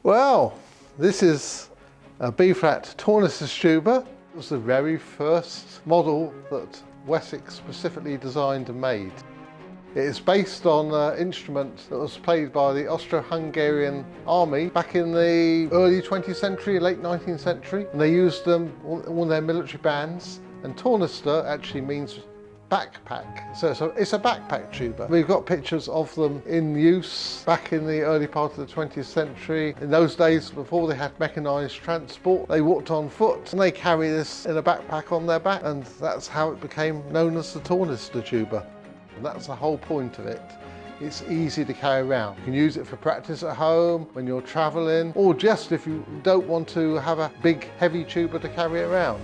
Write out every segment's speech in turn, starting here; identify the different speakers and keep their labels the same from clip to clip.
Speaker 1: Well, this is a B-flat Tornister Tuba. It was the very first model that Wessex specifically designed and made. It is based on an instrument that was played by the Austro-Hungarian army back in the early 20th century, late 19th century, and they used them on their military bands. And Tornister actually means backpack, so it's a backpack tuba. We've got pictures of them in use back in the early part of the 20th century. In those days, before they had mechanised transport, they walked on foot and they carry this in a backpack on their back, and that's how it became known as the Tornister Tuba. And that's the whole point of it. It's easy to carry around. You can use it for practice at home, when you're travelling, or just if you don't want to have a big heavy tuba to carry around.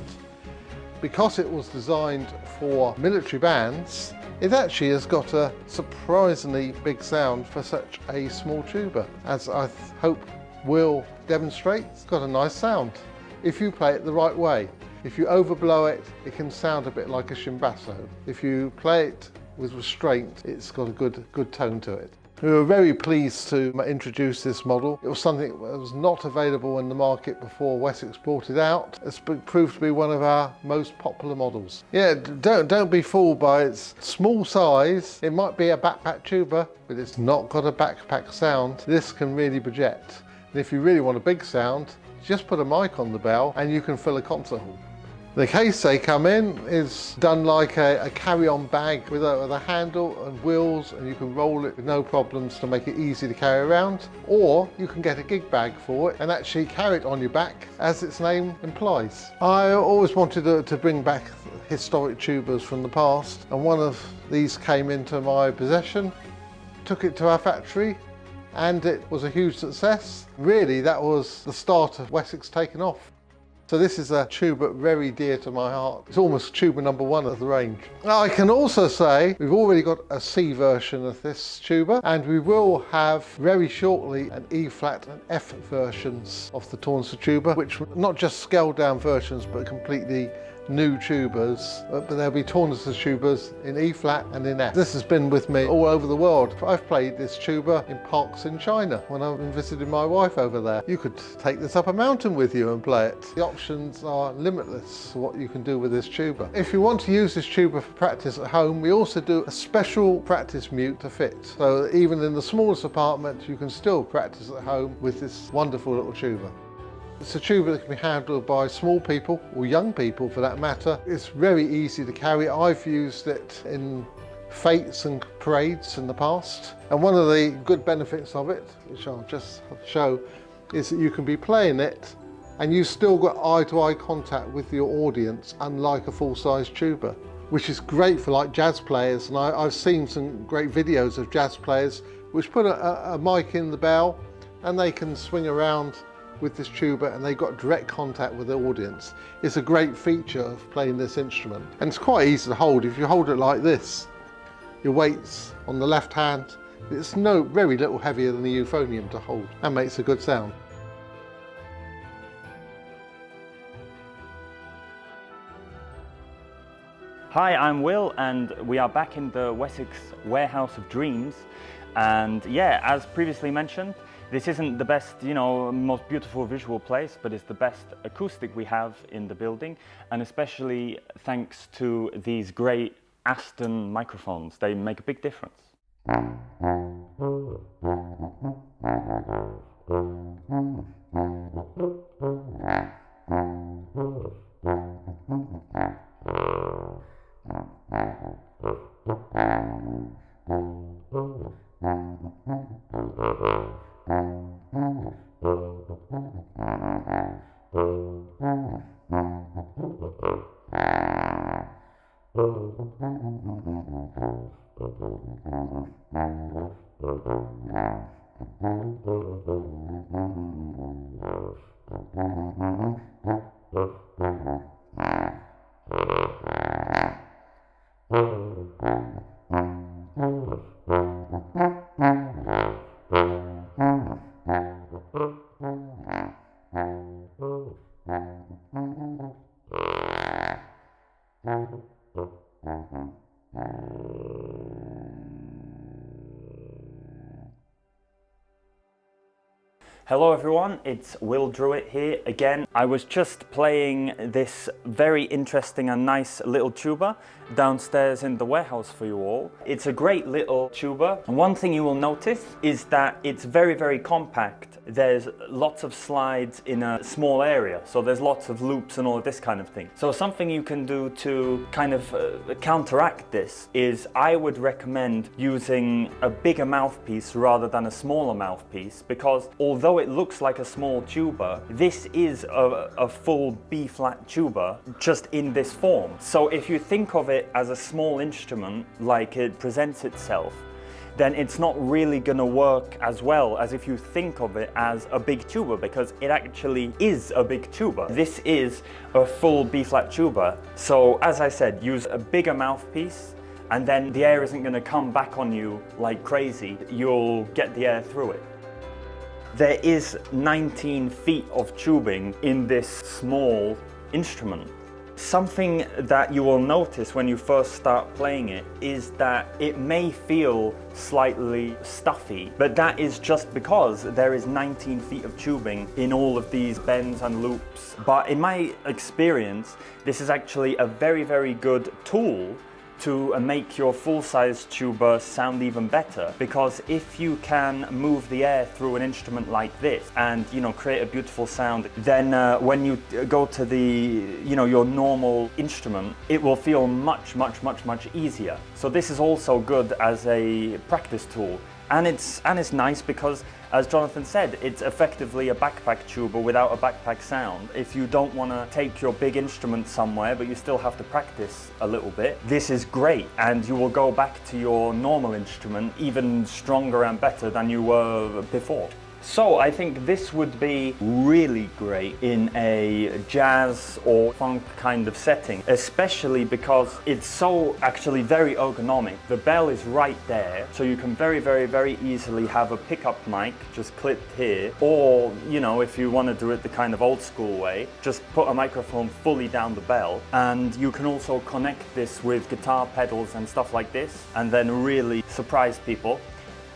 Speaker 1: Because it was designed for military bands, it actually has got a surprisingly big sound for such a small tuba. As I hope Will demonstrate, it's got a nice sound if you play it the right way. If you overblow it, it can sound a bit like a shimbasso. If you play it with restraint, it's got a good tone to it. We were very pleased to introduce this model. It was something that was not available in the market before Wessex brought it out. It's proved to be one of our most popular models. Yeah, don't be fooled by its small size. It might be a backpack tuba, but it's not got a backpack sound. This can really project. And if you really want a big sound, just put a mic on the bell and you can fill a concert hall. The case they come in is done like a carry-on bag with a handle and wheels, and you can roll it with no problems to make it easy to carry around. Or you can get a gig bag for it and actually carry it on your back, as its name implies. I always wanted to bring back historic tubas from the past, and one of these came into my possession. Took it to our factory and it was a huge success. Really, that was the start of Wessex taking off. So this is a tuba very dear to my heart. It's almost tuba number one of the range. Now I can also say we've already got a C version of this tuba, and we will have very shortly an E flat and F versions of the Tornister tuba, which are not just scaled down versions but completely new tubas, but there'll be Tornister tubas in E flat and in F. This has been with me all over the world. I've played this tuba in parks in China when I've been visiting my wife over there. You could take this up a mountain with you and play it. The options are limitless for what you can do with this tuba. If you want to use this tuba for practice at home, we also do a special practice mute to fit. So even in the smallest apartment, you can still practice at home with this wonderful little tuba. It's a tuba that can be handled by small people, or young people for that matter. It's very easy to carry. I've used it in fetes and parades in the past. And one of the good benefits of it, which I'll just show, is that you can be playing it and you've still got eye-to-eye contact with your audience, unlike a full-size tuba, which is great for like jazz players. And I've seen some great videos of jazz players which put a mic in the bell and they can swing around with this tuba and they got direct contact with the audience. It's a great feature of playing this instrument, and it's quite easy to hold. If you hold it like this, your weight's on the left hand. It's very little heavier than the euphonium to hold and makes a good sound.
Speaker 2: Hi, I'm Will, and we are back in the Wessex Warehouse of Dreams. And yeah, as previously mentioned, this isn't the best, most beautiful visual place, but it's the best acoustic we have in the building, and especially thanks to these great Aston microphones. They make a big difference. Hello everyone, it's Will Druiett here again. I was just playing this very interesting and nice little tuba downstairs in the warehouse for you all. It's a great little tuba. And one thing you will notice is that it's very, very compact. There's lots of slides in a small area, so there's lots of loops and all of this kind of thing. So something you can do to kind of counteract this is I would recommend using a bigger mouthpiece rather than a smaller mouthpiece, because although it looks like a small tuba, this is a full B-flat tuba just in this form. So if you think of it as a small instrument like it presents itself, then it's not really going to work as well as if you think of it as a big tuba, because it actually is a big tuba. This is a full B-flat tuba. So as I said, use a bigger mouthpiece, and then the air isn't going to come back on you like crazy. You'll get the air through it. There is 19 feet of tubing in this small instrument. Something that you will notice when you first start playing it is that it may feel slightly stuffy, but that is just because there is 19 feet of tubing in all of these bends and loops. But in my experience, this is actually a very, very good tool to make your full-size tuba sound even better, because if you can move the air through an instrument like this and create a beautiful sound, then when you go to the your normal instrument, it will feel much easier. So this is also good as a practice tool, and it's nice because, as Jonathan said, it's effectively a backpack tuba without a backpack sound. If you don't want to take your big instrument somewhere, but you still have to practice a little bit, this is great, and you will go back to your normal instrument even stronger and better than you were before. So I think this would be really great in a jazz or funk kind of setting, especially because it's so actually very ergonomic. The bell is right there, so you can very easily have a pickup mic just clipped here, or if you want to do it the kind of old school way, just put a microphone fully down the bell, and you can also connect this with guitar pedals and stuff like this, and then really surprise people.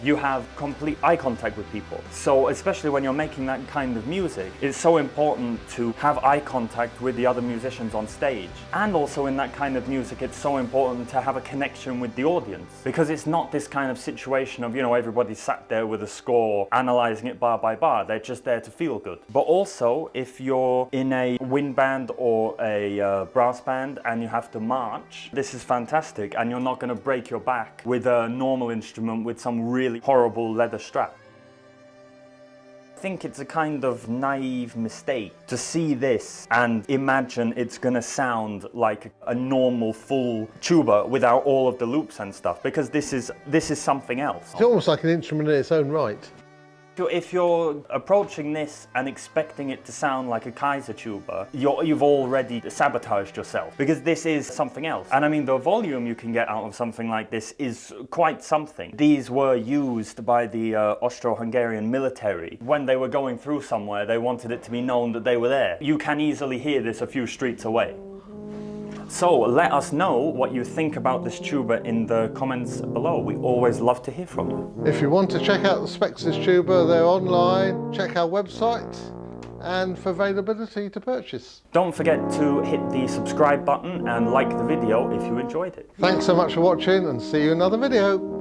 Speaker 2: You have complete eye contact with people. So especially when you're making that kind of music, it's so important to have eye contact with the other musicians on stage. And also in that kind of music, it's so important to have a connection with the audience, because it's not this kind of situation of, everybody sat there with a score, analyzing it bar by bar. They're just there to feel good. But also, if you're in a wind band or a brass band and you have to march, this is fantastic, and you're not going to break your back with a normal instrument with some really horrible leather strap. I think it's a kind of naive mistake to see this and imagine it's gonna sound like a normal full tuba without all of the loops and stuff, because this is something else.
Speaker 1: It's almost like an instrument in its own right.
Speaker 2: If you're approaching this and expecting it to sound like a Kaiser tuba, you've already sabotaged yourself, because this is something else. And I mean, the volume you can get out of something like this is quite something. These were used by the Austro-Hungarian military. When they were going through somewhere, they wanted it to be known that they were there. You can easily hear this a few streets away. So let us know what you think about this tuba in the comments below. We always love to hear from you.
Speaker 1: If you want to check out the specs of this tuba, they're online. Check our website and for availability to purchase.
Speaker 2: Don't forget to hit the subscribe button and like the video if you enjoyed it.
Speaker 1: Thanks so much for watching, and see you in another video.